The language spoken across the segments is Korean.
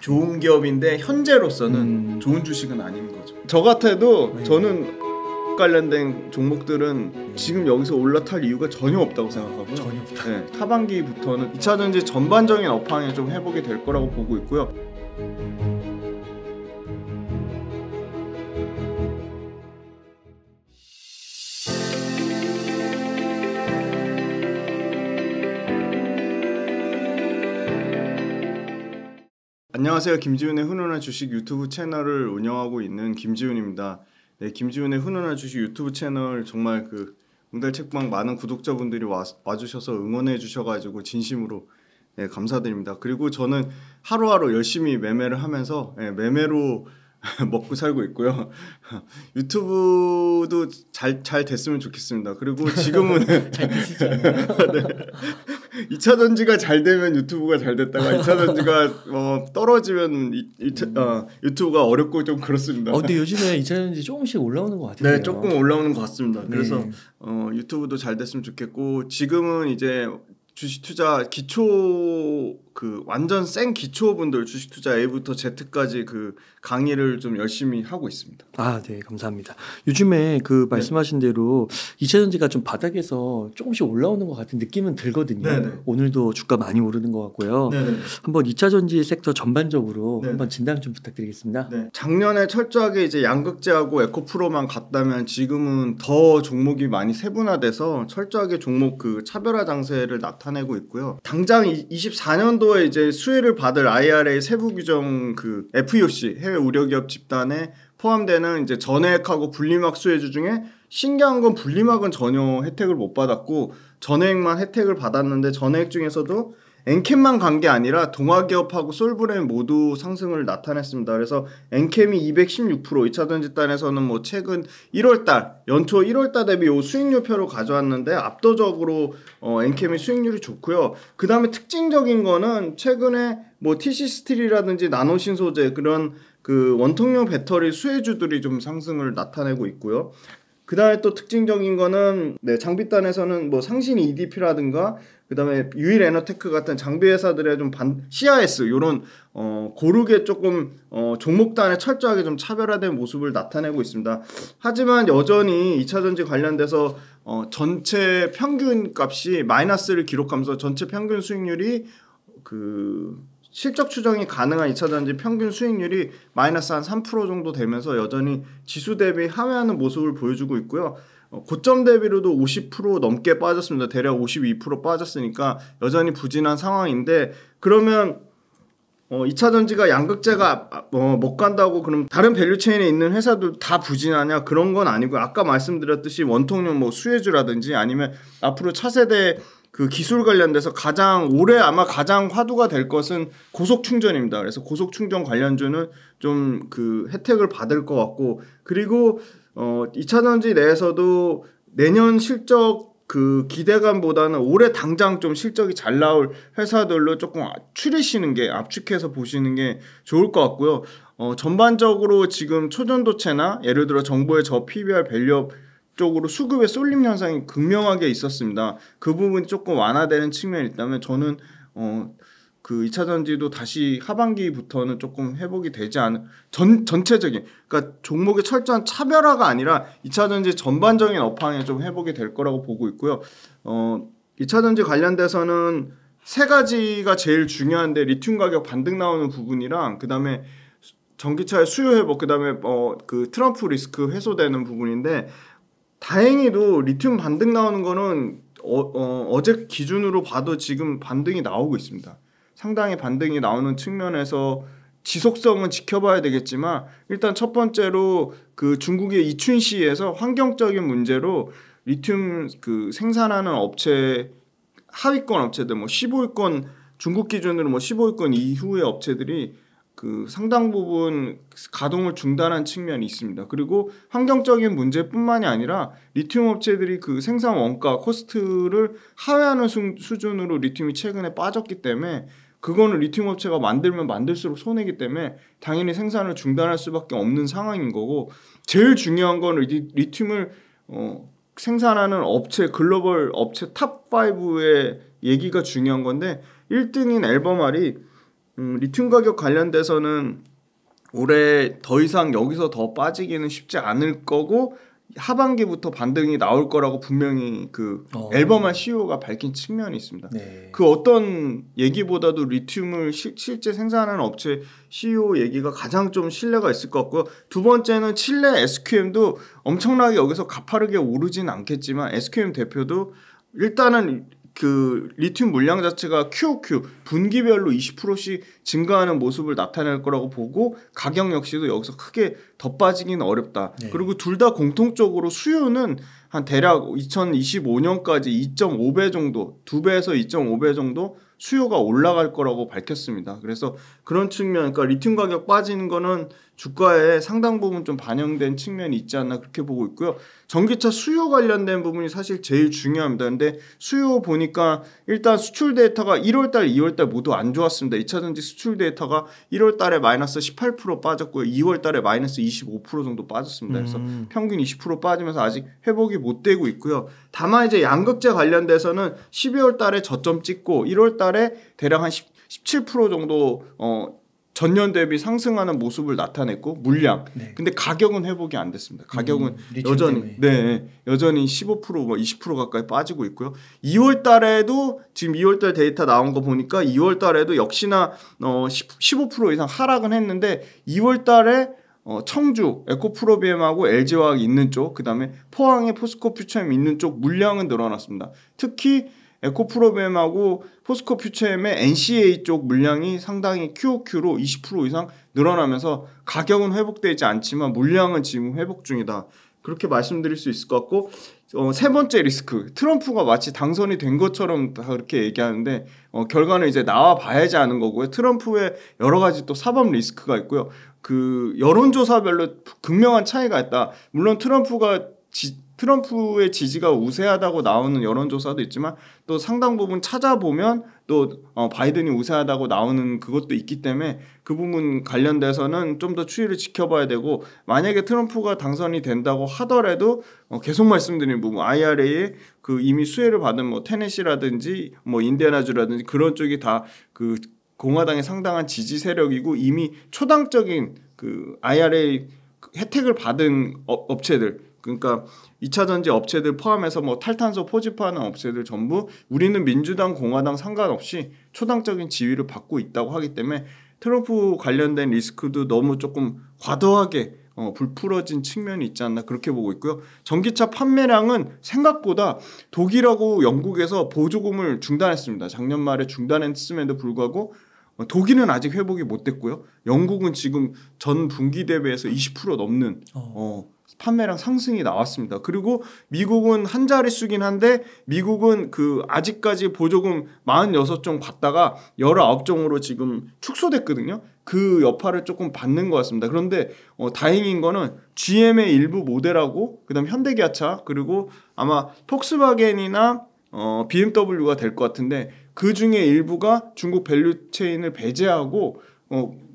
좋은 기업인데 현재로서는 좋은 주식은 아닌 거죠. 저 같아도 저는 관련된 종목들은 지금 여기서 올라탈 이유가 전혀 없다고 생각하고요. 전혀 없다. 네, 하반기부터는 2차전지 전반적인 업황에 좀 회복이 될 거라고 보고 있고요. 안녕하세요. 김지훈의 훈훈한 주식 유튜브 채널을 운영하고 있는 김지훈입니다. 네, 김지훈의 훈훈한 주식 유튜브 채널 정말 그 응달책방 많은 구독자분들이 와주셔서 응원해 주셔가지고 진심으로 네, 감사드립니다. 그리고 저는 하루하루 열심히 매매를 하면서 매매로 먹고 살고 있고요. 유튜브도 잘 됐으면 좋겠습니다. 그리고 지금은 잘 되시죠? 네. 2차전지가 잘 되면 유튜브가 잘 됐다가 2차전지가 떨어지면 유튜브가 어렵고 좀 그렇습니다. 근데 요즘에 2차전지 조금씩 올라오는 것 같아요. 네, 조금 올라오는 것 같습니다. 그래서 유튜브도 잘 됐으면 좋겠고 지금은 이제 주식 투자 기초 그 완전 센 기초분들 주식 투자 A부터 Z까지 그 강의를 좀 열심히 하고 있습니다. 네, 감사합니다. 요즘에 그 말씀하신 대로 2차전지가 좀 바닥에서 조금씩 올라오는 것 같은 느낌은 들거든요. 네네. 오늘도 주가 많이 오르는 것 같고요. 네네. 한번 2차전지 섹터 전반적으로 네네. 한번 진단 좀 부탁드리겠습니다. 네. 작년에 철저하게 이제 양극재하고 에코프로만 갔다면 지금은 더 종목이 많이 세분화돼서 철저하게 종목 그 차별화 장세를 나타내고 있고요. 당장 24년도에 이제 수혜를 받을 IRA 세부 규정 그 FEOC 해외 우려기업 집단에 포함되는 이제 전액하고 분리막 수혜주 중에 신기한 건 분리막은 전혀 혜택을 못 받았고 전액만 혜택을 받았는데 전액 중에서도 엔캠만 간 게 아니라 동아기업하고 솔브레인 모두 상승을 나타냈습니다. 그래서 엔캠이 216%, 2차전지 단에서는 뭐 최근 1월달 연초 1월달 대비 요 수익률표로 가져왔는데 압도적으로 엔캠이 수익률이 좋고요. 그 다음에 특징적인 거는 최근에 뭐 TC 스틸이라든지 나노신소재 그런 그 원통용 배터리 수혜주들이 좀 상승을 나타내고 있고요. 그 다음에 또 특징적인 거는 장비단에서는 뭐 상신 EDP라든가 그 다음에 유일에너테크 같은 장비 회사들의 좀 CIS 요런 고르게 조금 종목단에 철저하게 좀 차별화된 모습을 나타내고 있습니다. 하지만 여전히 2차전지 관련돼서 전체 평균 값이 마이너스를 기록하면서 전체 평균 수익률이 그 실적 추정이 가능한 2차전지 평균 수익률이 마이너스 한 3% 정도 되면서 여전히 지수 대비 하회하는 모습을 보여주고 있고요. 고점 대비로도 50% 넘게 빠졌습니다. 대략 52% 빠졌으니까 여전히 부진한 상황인데 그러면 2차전지가 양극재가 못 간다고 그럼 다른 밸류체인에 있는 회사들 다 부진하냐? 그런 건 아니고 아까 말씀드렸듯이 원통용 뭐 수혜주라든지 아니면 앞으로 차세대 그 기술 관련돼서 올해 아마 가장 화두가 될 것은 고속 충전입니다. 그래서 고속 충전 관련주는 좀 그 혜택을 받을 것 같고 그리고 2차전지 내에서도 내년 실적 그 기대감보다는 올해 당장 좀 실적이 잘 나올 회사들로 조금 추리시는 게 압축해서 보시는 게 좋을 것 같고요. 전반적으로 지금 초전도체나 예를 들어 정보의 저 PBR 밸류업 쪽으로 수급의 쏠림 현상이 극명하게 있었습니다. 그 부분이 조금 완화되는 측면이 있다면 저는 그 2차전지도 다시 하반기부터는 조금 회복이 되지 않은 전체적인 그러니까 종목의 철저한 차별화가 아니라 2차전지 전반적인 업황에 좀 회복이 될 거라고 보고 있고요. 2차전지 관련돼서는 세 가지가 제일 중요한데 리튬 가격 반등 나오는 부분이랑 그다음에 전기차의 수요 회복 그다음에 그 트럼프 리스크 해소되는 부분인데 다행히도 리튬 반등 나오는 거는 어제 기준으로 봐도 지금 반등이 나오고 있습니다. 상당히 반등이 나오는 측면에서 지속성은 지켜봐야 되겠지만 일단 첫 번째로 그 중국의 이춘시에서 환경적인 문제로 리튬 그 생산하는 업체 하위권 업체들 뭐 15위권 중국 기준으로 뭐 15위권 이후의 업체들이 그 상당 부분 가동을 중단한 측면이 있습니다. 그리고 환경적인 문제뿐만이 아니라 리튬 업체들이 그 생산 원가 코스트를 하회하는 수준으로 리튬이 최근에 빠졌기 때문에 그거는 리튬 업체가 만들면 만들수록 손해이기 때문에 당연히 생산을 중단할 수밖에 없는 상황인 거고 제일 중요한 건 리튬을 생산하는 업체 글로벌 업체 탑5의 얘기가 중요한 건데 1등인 앨범알이 리튬 가격 관련돼서는 올해 더 이상 여기서 더 빠지기는 쉽지 않을 거고 하반기부터 반등이 나올 거라고 분명히 그 앨범한 CEO가 밝힌 측면이 있습니다. 네. 그 어떤 얘기보다도 리튬을 실제 생산하는 업체 CEO 얘기가 가장 좀 신뢰가 있을 것 같고요. 두 번째는 칠레 SQM도 엄청나게 여기서 가파르게 오르진 않겠지만 SQM 대표도 일단은 그 리튬 물량 자체가 QOQ 분기별로 20%씩 증가하는 모습을 나타낼 거라고 보고 가격 역시도 여기서 크게 더 빠지기는 어렵다. 네. 그리고 둘 다 공통적으로 수요는 한 대략 2025년까지 2.5배 정도, 2배에서 2.5배 정도 수요가 올라갈 거라고 밝혔습니다. 그래서 그런 측면, 그러니까 리튬 가격 빠지는 거는 주가에 상당 부분 좀 반영된 측면이 있지 않나 그렇게 보고 있고요. 전기차 수요 관련된 부분이 사실 제일 중요합니다. 근데 수요 보니까 일단 수출 데이터가 1월달, 2월달 모두 안 좋았습니다. 2차전지 수출 데이터가 1월달에 마이너스 18% 빠졌고요. 2월달에 마이너스 25% 정도 빠졌습니다. 그래서 평균 20% 빠지면서 아직 회복이 못 되고 있고요. 다만 이제 양극재 관련돼서는 12월달에 저점 찍고 1월달에 대략 한 17% 정도 전년 대비 상승하는 모습을 나타냈고 물량. 네. 근데 가격은 회복이 안 됐습니다. 가격은 여전히 15% 뭐 20% 가까이 빠지고 있고요. 2월 달에도 지금 2월 달 데이터 나온 거 보니까 2월 달에도 역시나 15% 이상 하락은 했는데 2월 달에 청주 에코프로비엠하고 LG화학 있는 쪽, 그다음에 포항에 포스코 퓨처엠 있는 쪽 물량은 늘어났습니다. 특히 에코프로비엠하고 포스코 퓨처엠의 NCA 쪽 물량이 상당히 QOQ로 20% 이상 늘어나면서 가격은 회복되지 않지만 물량은 지금 회복 중이다. 그렇게 말씀드릴 수 있을 것 같고 세 번째 리스크, 트럼프가 마치 당선이 된 것처럼 다 그렇게 얘기하는데 결과는 이제 나와 봐야지 아는 거고요. 트럼프의 여러 가지 또 사법 리스크가 있고요. 그 여론조사별로 극명한 차이가 있다. 물론 트럼프의 지지가 우세하다고 나오는 여론조사도 있지만 또 상당 부분 찾아보면 또 바이든이 우세하다고 나오는 그것도 있기 때문에 그 부분 관련돼서는 좀 더 추이를 지켜봐야 되고 만약에 트럼프가 당선이 된다고 하더라도 계속 말씀드린 부분 IRA에 그 이미 수혜를 받은 뭐 테네시라든지 뭐 인디애나주라든지 그런 쪽이 다 그 공화당의 상당한 지지 세력이고 이미 초당적인 그 IRA 혜택을 받은 업체들 그러니까 2차전지 업체들 포함해서 뭐 탈탄소 포집하는 업체들 전부 우리는 민주당 공화당 상관없이 초당적인 지위를 받고 있다고 하기 때문에 트럼프 관련된 리스크도 너무 조금 과도하게 불풀어진 측면이 있지 않나 그렇게 보고 있고요. 전기차 판매량은 생각보다 독일하고 영국에서 보조금을 중단했습니다. 작년 말에 중단했음에도 불구하고 독일은 아직 회복이 못 됐고요. 영국은 지금 전 분기 대비해서 20% 넘는 판매량 상승이 나왔습니다. 그리고 미국은 한 자릿수긴 한데 미국은 그 아직까지 보조금 46종 받다가 19종으로 지금 축소됐거든요. 그 여파를 조금 받는 것 같습니다. 그런데 다행인 거는 GM의 일부 모델하고 그다음 현대기아차 그리고 아마 폭스바겐이나 BMW가 될 것 같은데 그 중에 일부가 중국 밸류체인을 배제하고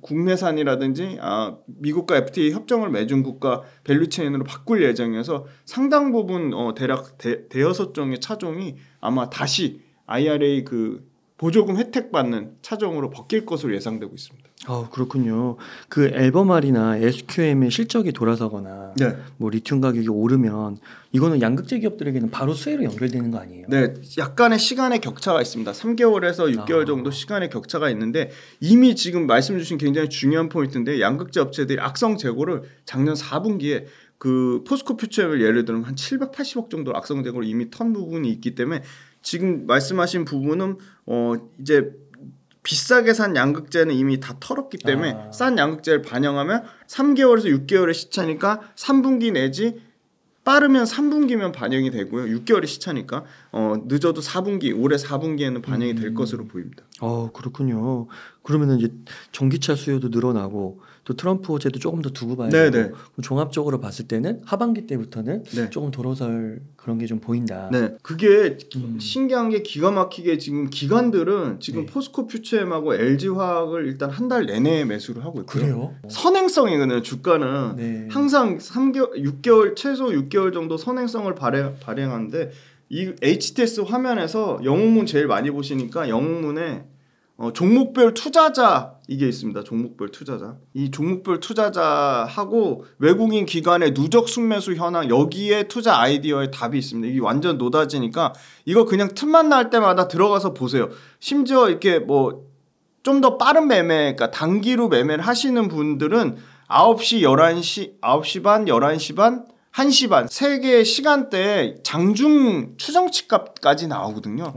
국내산이라든지 미국과 FTA 협정을 맺은 국가 밸류체인으로 바꿀 예정이어서 상당 부분 대략 대여섯 종의 차종이 아마 다시 IRA 그 보조금 혜택 받는 차종으로 바뀔 것으로 예상되고 있습니다. 그렇군요. 그 앨범알이나 SQM의 실적이 돌아서거나 네. 뭐 리튬 가격이 오르면 이거는 양극재 기업들에게는 바로 수혜로 연결되는 거 아니에요? 네, 약간의 시간의 격차가 있습니다. 3개월에서 6개월 정도 시간의 격차가 있는데 이미 지금 말씀 주신 굉장히 중요한 포인트인데 양극재 업체들이 악성 재고를 작년 4분기에 그 포스코 퓨처엠을 예를 들면 한 780억 정도 악성 재고를 이미 턴 부분이 있기 때문에 지금 말씀하신 부분은 이제 비싸게 산 양극재는 이미 다 털었기 때문에 싼 양극재를 반영하면 3개월에서 6개월의 시차니까 3분기 내지 빠르면 3분기면 반영이 되고요. 6개월의 시차니까 늦어도 4분기 올해 4분기에는 반영이 될 것으로 보입니다. 그렇군요. 그러면은 이제 전기차 수요도 늘어나고 또 트럼프 호재도 조금 더 두고 봐야 네네. 되고 종합적으로 봤을 때는 하반기 때부터는 네. 조금 돌아설 그런 게 좀 보인다. 네, 그게 신기한 게 기가 막히게 지금 기관들은 지금 네. 포스코 퓨처엠하고 LG화학을 일단 한 달 내내 매수를 하고 있고요. 그래요? 선행성이거든요. 주가는 네. 항상 6개월 최소 6개월 정도 선행성을 발행하는데 이 HTS 화면에서 영웅문 제일 많이 보시니까 영웅문에 종목별 투자자 이게 있습니다. 종목별 투자자. 이 종목별 투자자하고 외국인 기관의 누적 순매수 현황 여기에 투자 아이디어의 답이 있습니다. 이게 완전 노다지니까 이거 그냥 틈만 날 때마다 들어가서 보세요. 심지어 이렇게 뭐 좀 더 빠른 매매, 그러니까 단기로 매매를 하시는 분들은 9시, 11시, 9시 반, 11시 반, 1시 반 세 개의 시간대에 장중 추정치값까지 나오거든요.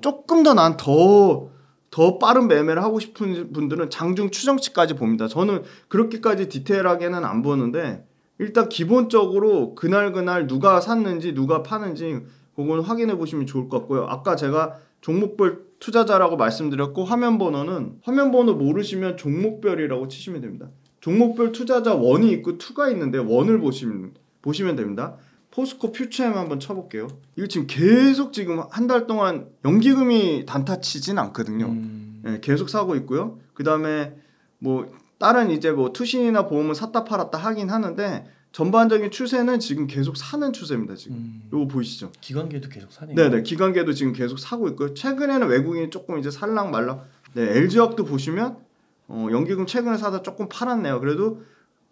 조금 더 난 더 빠른 매매를 하고 싶은 분들은 장중 추정치까지 봅니다. 저는 그렇게까지 디테일하게는 안 보는데 일단 기본적으로 그날 누가 샀는지 누가 파는지 그건 확인해 보시면 좋을 것 같고요. 아까 제가 종목별 투자자라고 말씀드렸고 화면 번호 모르시면 종목별이라고 치시면 됩니다. 종목별 투자자 1이 있고 2가 있는데 1을 보시면 됩니다. 포스코 퓨처엠 한번 쳐볼게요. 이거 지금 계속 지금 한 달 동안 연기금이 단타 치진 않거든요. 네, 계속 사고 있고요. 그 다음에 뭐 다른 이제 뭐 투신이나 보험은 샀다 팔았다 하긴 하는데 전반적인 추세는 지금 계속 사는 추세입니다. 지금 이거 보이시죠? 기관계도 계속 사네요. 네네, 기관계도 지금 계속 사고 있고요. 최근에는 외국인이 조금 이제 살랑말랑. 네, LG화학도 보시면 연기금 최근에 사다 조금 팔았네요. 그래도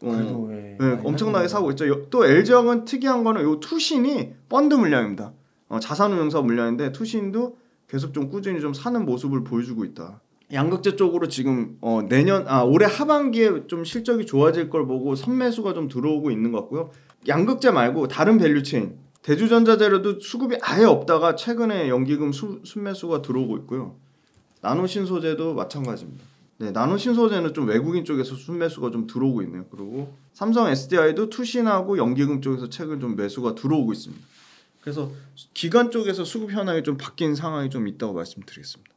네, 엄청나게 사고 있죠. 또 LG화학은 특이한 거는 요 투신이 펀드 물량입니다. 자산운용사 물량인데 투신도 계속 좀 꾸준히 좀 사는 모습을 보여주고 있다. 양극재 쪽으로 지금 올해 하반기에 좀 실적이 좋아질 걸 보고 선매수가 좀 들어오고 있는 것 같고요. 양극재 말고 다른 밸류체인 대주전자재료도 수급이 아예 없다가 최근에 연기금 순매수가 들어오고 있고요. 나노신소재도 마찬가지입니다. 네, 나노신소재는 좀 외국인 쪽에서 순매수가 좀 들어오고 있네요. 그리고 삼성 SDI도 투신하고 연기금 쪽에서 최근 좀 매수가 들어오고 있습니다. 그래서 기관 쪽에서 수급 현황이 좀 바뀐 상황이 좀 있다고 말씀드리겠습니다.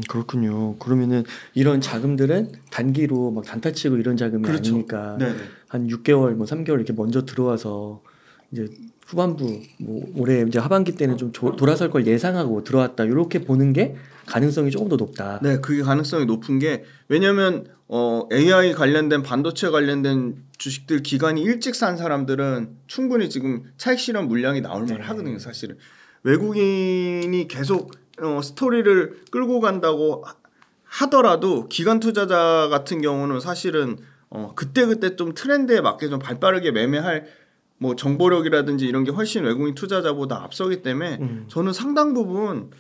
그렇군요. 그러면은 이런 자금들은 단기로 막 단타치고 이런 자금이 그렇죠. 아니니까 네네. 한 6개월, 뭐 3개월 이렇게 먼저 들어와서 이제 후반부 뭐 올해 이제 하반기 때는 좀 돌아설 걸 예상하고 들어왔다. 이렇게 보는 게 가능성이 조금 더 높다. 네, 그게 가능성이 높은 게 왜냐하면 AI 관련된 반도체 관련된 주식들 기간이 일찍 산 사람들은 충분히 지금 차익 실현 물량이 나올 만 하거든요. 사실은 외국인이 계속 스토리를 끌고 간다고 하더라도 기관 투자자 같은 경우는 사실은 그때 좀 트렌드에 맞게 좀 발빠르게 매매할 뭐 정보력이라든지 이런 게 훨씬 외국인 투자자보다 앞서기 때문에 저는 상당 부분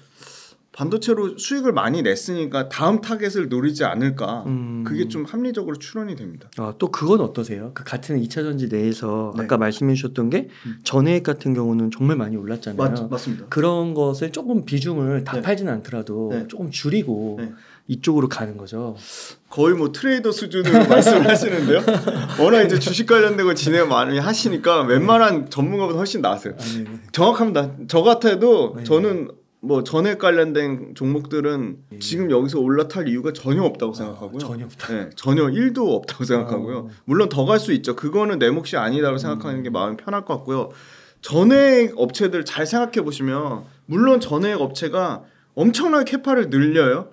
반도체로 수익을 많이 냈으니까 다음 타겟을 노리지 않을까. 그게 좀 합리적으로 추론이 됩니다. 또 그건 어떠세요? 그 같은 2차전지 내에서 네. 아까 말씀해 주셨던 게 전해액 같은 경우는 정말 많이 올랐잖아요. 맞습니다. 그런 것을 조금 비중을 다 네. 팔지는 않더라도 네. 조금 줄이고 네. 이쪽으로 가는 거죠. 거의 뭐 트레이더 수준으로 말씀을 하시는데요. 워낙 이제 주식 관련된 거 진행 많이 하시니까 웬만한 전문가보다 훨씬 나으세요. 정확합니다. 저 같아도 저는 뭐 전액 관련된 종목들은 지금 여기서 올라탈 이유가 전혀 없다고 생각하고요. 전혀 없다. 네, 전혀 1도 없다고 생각하고요. 물론 더 갈 수 있죠. 그거는 내 몫이 아니다라고 생각하는 게 마음이 편할 것 같고요. 전액 업체들 잘 생각해 보시면 물론 전액 업체가 엄청나게 캐파를 늘려요.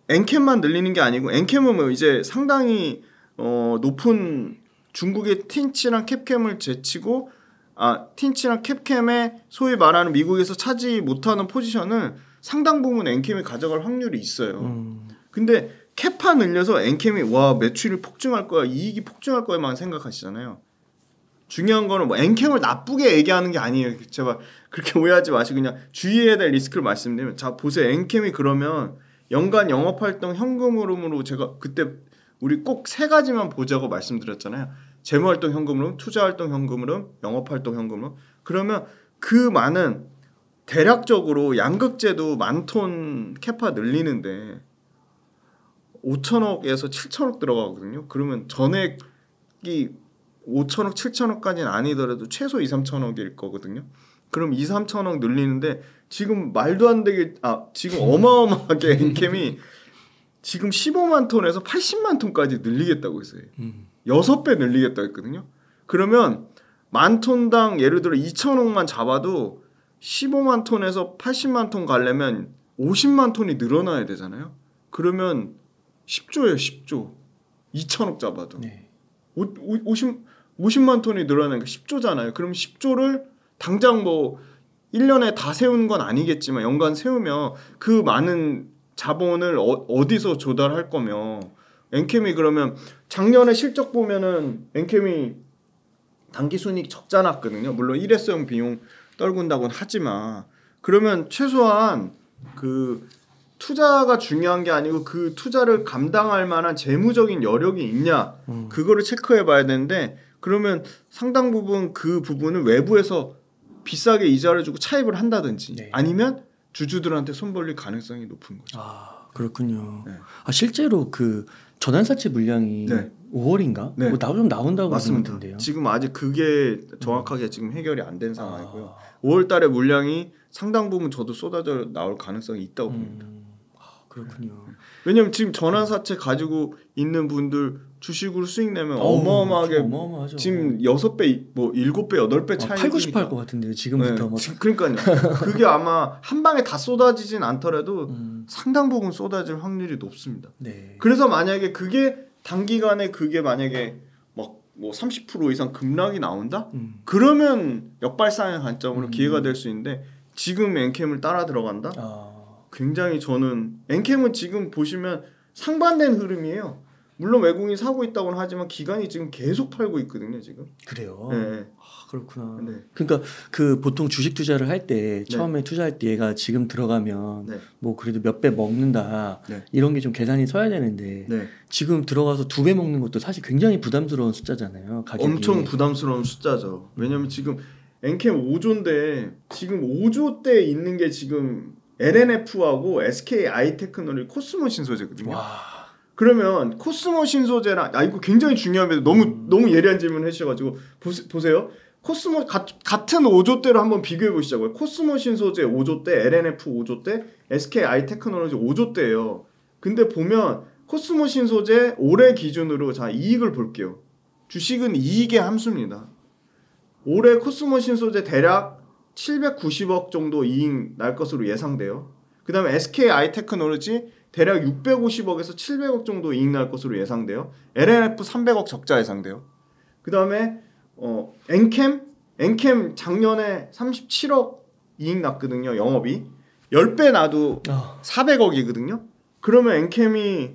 엔캠만 늘리는 게 아니고 엔캠은 뭐 이제 상당히 높은 중국의 틴치랑 캡캠을 제치고 틴치랑 캡캠에 소위 말하는 미국에서 차지 못하는 포지션을 상당 부분 엔캠이 가져갈 확률이 있어요. 근데 캐파 늘려서 엔캠이 와 매출이 폭증할 거야, 이익이 폭증할 거야만 생각하시잖아요. 중요한 거는 뭐 엔캠을 나쁘게 얘기하는 게 아니에요. 제발 그렇게 오해하지 마시고 그냥 주의해야 될 리스크를 말씀드리면 자 보세요. 엔캠이 그러면 연간 영업활동 현금 흐름으로 제가 그때 우리 꼭 세 가지만 보자고 말씀드렸잖아요. 재무활동 현금 흐름, 투자활동 현금 흐름, 영업활동 현금 흐름. 그러면 그 많은 대략적으로 양극재도 10,000톤 캐파 늘리는데 5천억에서 7천억 들어가거든요. 그러면 전액이 5천억, 7천억까지는 아니더라도 최소 2, 3천억일 거거든요. 그럼 2, 3천억 늘리는데 지금 말도 안 되게 지금 어마어마하게 엔캠이 지금 15만 톤에서 80만 톤까지 늘리겠다고 했어요. 6배 늘리겠다고 했거든요. 그러면 10,000톤당 예를 들어 2천억만 잡아도 15만 톤에서 80만 톤 가려면 50만 톤이 늘어나야 되잖아요. 그러면 10조예요. 10조. 2천억 잡아도. 네. 50만 톤이 늘어나니까 10조잖아요. 그럼 10조를 당장 뭐 1년에 다 세우는 건 아니겠지만 연간 세우면 그 많은 자본을 어디서 조달할 거며 엔캠이 그러면 작년에 실적 보면은 엔캠이 당기순이익 적자 났거든요. 물론 일회성 비용 떨군다고는 하지만 그러면 최소한 그 투자가 중요한 게 아니고 그 투자를 감당할 만한 재무적인 여력이 있냐 그거를 체크해 봐야 되는데 그러면 상당 부분 그 부분은 외부에서 비싸게 이자를 주고 차입을 한다든지 네. 아니면 주주들한테 손 벌릴 가능성이 높은 거죠. 아 그렇군요. 네. 아 실제로 그 전환사채 물량이 네. 5월인가? 네. 뭐 좀 나온다고 맞습니다. 하던데요. 지금 아직 그게 정확하게 지금 해결이 안 된 상황이고요. 5월달에 물량이 상당 부분 저도 쏟아져 나올 가능성이 있다고 봅니다. 그렇군요. 왜냐면 지금 전환사채 가지고 있는 분들 주식으로 수익 내면 어마어마하게 어마어마하죠. 지금 6배, 뭐 7배, 8배 차이. 팔고 싶어 할 것 같은데요. 지금부터. 네. 그러니까요. 그게 아마 한 방에 다 쏟아지진 않더라도 상당 부분 쏟아질 확률이 높습니다. 네. 그래서 만약에 그게 단기간에 그게 만약에 막 뭐 30% 이상 급락이 나온다? 그러면 역발상의 관점으로 기회가 될 수 있는데 지금 엔캠을 따라 들어간다? 굉장히 저는 엔캠은 지금 보시면 상반된 흐름이에요. 물론 외국인이 사고 있다고는 하지만 기관이 지금 계속 팔고 있거든요. 지금. 그래요. 네. 그렇구나. 네. 그러니까 그 보통 주식 투자를 할 때 처음에 투자할 때 얘가 지금 들어가면 네. 뭐 그래도 몇 배 먹는다 네. 이런 게 좀 계산이 서야 되는데 네. 지금 들어가서 2배 먹는 것도 사실 굉장히 부담스러운 숫자잖아요. 가격이. 엄청 부담스러운 숫자죠. 왜냐면 지금 엔캠 5조인데 지금 5조대 있는 게 지금 LNF하고 SK 아이테크놀이 코스모 신소재거든요. 와. 그러면 코스모 신소재랑 이거 굉장히 중요합니다. 너무 예리한 질문을 해주셔가지고 보세요. 코스모 같은 5조대로 한번 비교해 보시자고요. 코스모 신소재 5조대, LNF 5조대, SK 아이테크놀로지 5조대예요. 근데 보면 코스모 신소재 올해 기준으로 자 이익을 볼게요. 주식은 이익의 함수입니다. 올해 코스모 신소재 대략 790억 정도 이익 날 것으로 예상돼요. 그 다음에 SK 아이테크놀로지 대략 650억에서 700억 정도 이익 날 것으로 예상돼요. LNF 300억 적자 예상돼요. 그 다음에 엔캠 작년에 37억 이익 났거든요. 영업이 10배 나도 400억이거든요. 그러면 엔캠이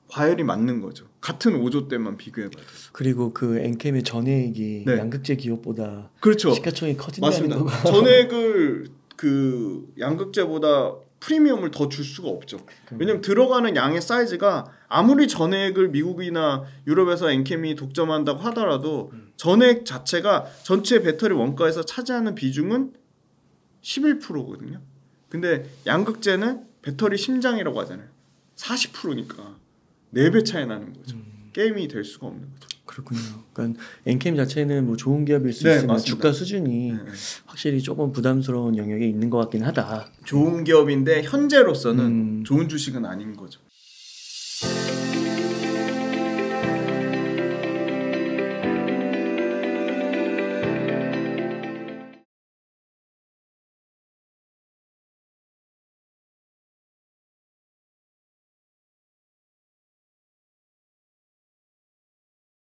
과열이 맞는 거죠. 같은 5조 때만 비교해봐요. 그리고 그 엔캠의 전액이 네. 양극재 기업보다 그렇죠. 시가총액이 커진다는 맞습니다. 거고. 전액을 그 양극재보다 프리미엄을 더 줄 수가 없죠. 왜냐면 들어가는 양의 사이즈가 아무리 전액을 미국이나 유럽에서 엔캠이 독점한다고 하더라도 전액 자체가 전체 배터리 원가에서 차지하는 비중은 11%거든요. 근데 양극재는 배터리 심장이라고 하잖아요. 40%니까 4배 차이 나는 거죠. 게임이 될 수가 없는 거죠. 그렇군요. 그러니까 엔캠 자체는 뭐 좋은 기업일 수 네, 있으면 맞습니다. 주가 수준이 확실히 조금 부담스러운 영역에 있는 것 같긴 하다. 좋은 기업인데 현재로서는 좋은 주식은 아닌 거죠.